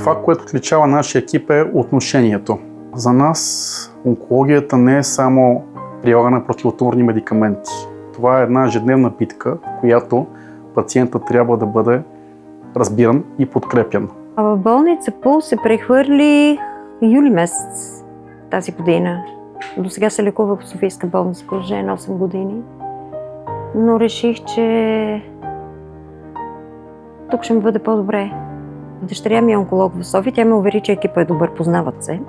Това, което отличава нашия екип е отношението. За нас онкологията не е само прилагане на противотуморни медикаменти. Това е една ежедневна битка, в която пациентът трябва да бъде разбиран и подкрепян. В болница ПУЛС се прехвърли юли месец тази година. До сега се лекувах в Софийска болница, продължение на 8 години. Но реших, че тук ще ми бъде по-добре. Дъщеря ми е онколог в София, тя ме увери, че екипът е добър, познават се.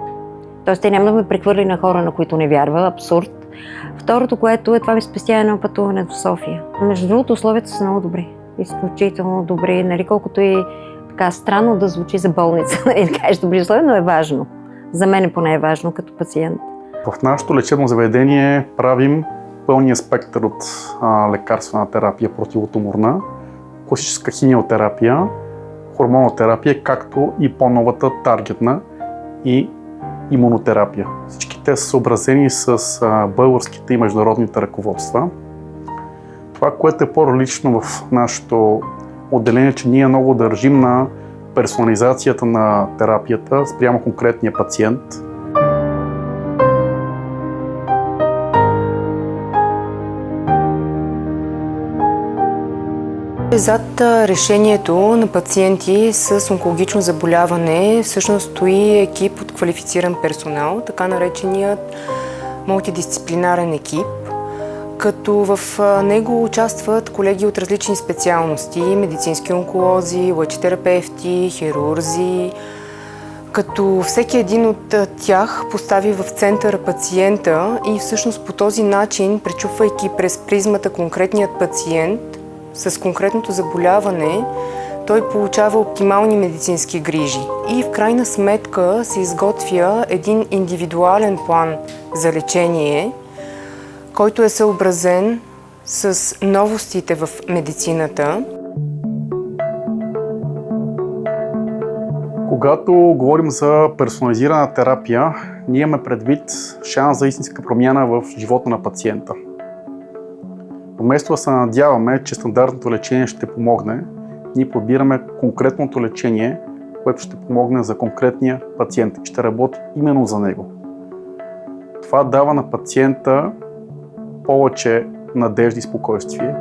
Тоест, те няма да ме прехвърли на хора, на които не вярва, абсурд. Второто, което е, това ми спестява едно пътуване до София. Между другото, условията са много добри, изключително добри, нали, колкото и така странно да звучи за болница, нали, да кажеш добри условия, но е важно. За мен поне е важно като пациент. В нашето лечебно заведение правим пълния спектър от лекарствена терапия противотуморна, класическа химиотерапия, хормонотерапия, както и по-новата таргетна и имунотерапия. Всички те са съобразени с българските и международните ръководства. Това, което е по-различно в нашето отделение, че ние много държим на персонализацията на терапията спрямо конкретния пациент. Зад решението на пациенти с онкологично заболяване всъщност стои екип от квалифициран персонал, така нареченият мултидисциплинарен екип, като в него участват колеги от различни специалности, медицински онколози, лъчетерапевти, хирурзи, като всеки един от тях постави в центъра пациента и всъщност по този начин, пречупвайки през призмата конкретният пациент, с конкретното заболяване, той получава оптимални медицински грижи. И в крайна сметка се изготвя един индивидуален план за лечение, който е съобразен с новостите в медицината. Когато говорим за персонализирана терапия, ние имаме предвид шанс за истинска промяна в живота на пациента. Вместо да се надяваме, че стандартното лечение ще помогне, ние подбираме конкретното лечение, което ще помогне за конкретния пациент и ще работи именно за него. Това дава на пациента повече надежда и спокойствие.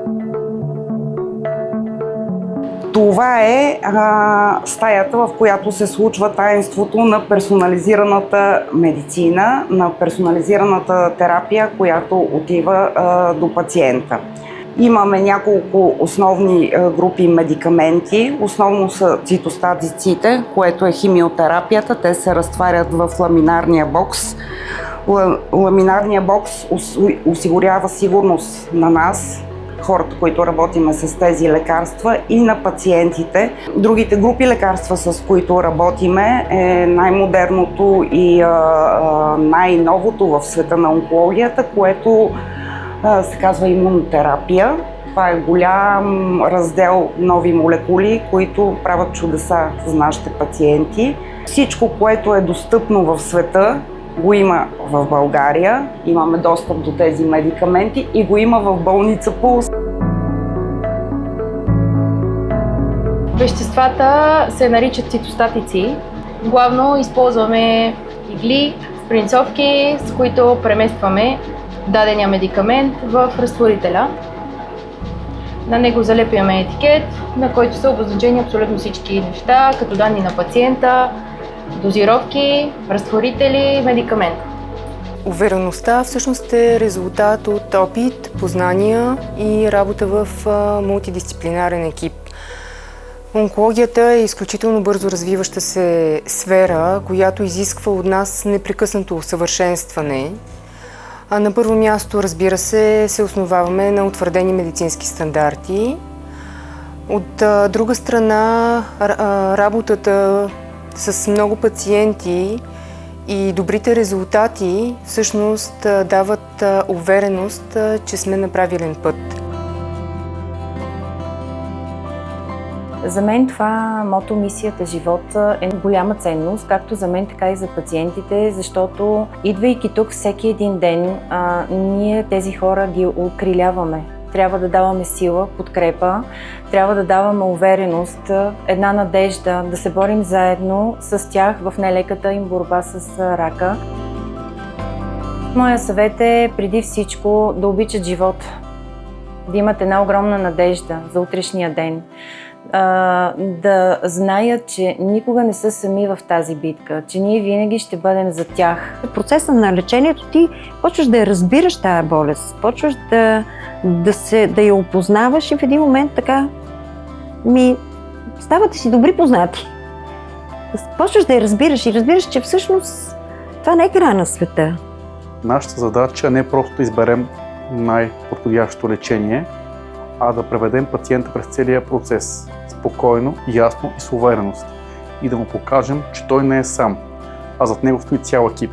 Това е стаята, в която се случва таинството на персонализираната медицина, на персонализираната терапия, която отива до пациента. Имаме няколко основни групи медикаменти. Основно са цитостатиците, което е химиотерапията. Те се разтварят в ламинарния бокс. Ламинарния бокс осигурява сигурност на нас, хората, които работиме с тези лекарства, и на пациентите. Другите групи лекарства, с които работиме, е най-модерното и най-новото в света на онкологията, което се казва имунотерапия. Това е голям раздел нови молекули, които правят чудеса за нашите пациенти. Всичко, което е достъпно в света, го има в България. Имаме достъп до тези медикаменти и го има в болница ПУЛС. Веществата се наричат цитостатици. Главно използваме игли, спринцовки, с които преместваме дадения медикамент в разтворителя. На него залепяме етикет, на който са обозначени абсолютно всички неща, като данни на пациента, дозировки, разтворители, медикамент. Увереността всъщност е резултат от опит, познания и работа в мултидисциплинарен екип. Онкологията е изключително бързо развиваща се сфера, която изисква от нас непрекъснато усъвършенстване. А на първо място, разбира се основаваме на утвърдени медицински стандарти. От друга страна, работата с много пациенти и добрите резултати всъщност дават увереност, че сме на правилен път. За мен това мото мисията живот е голяма ценност, както за мен, така и за пациентите, защото идвайки тук всеки един ден, ние тези хора ги окриляваме. трябва да даваме сила, подкрепа, трябва да даваме увереност, една надежда, да се борим заедно с тях в нелеката им борба с рака. Моя съвет е преди всичко да обичат живота, да имат една огромна надежда за утрешния ден, да знаят, че никога не са сами в тази битка, че ние винаги ще бъдем за тях. В процеса на лечението ти почваш да я разбираш тая болест, почваш да я опознаваш и в един момент така ставате си добри познати. Почваш да я разбираш и разбираш, че всъщност това не е края на света. Нашата задача е не просто да изберем най-подходящото лечение, а да преведем пациента през целия процес, спокойно, ясно и с увереност. И да му покажем, че той не е сам, а зад него стои цял екип.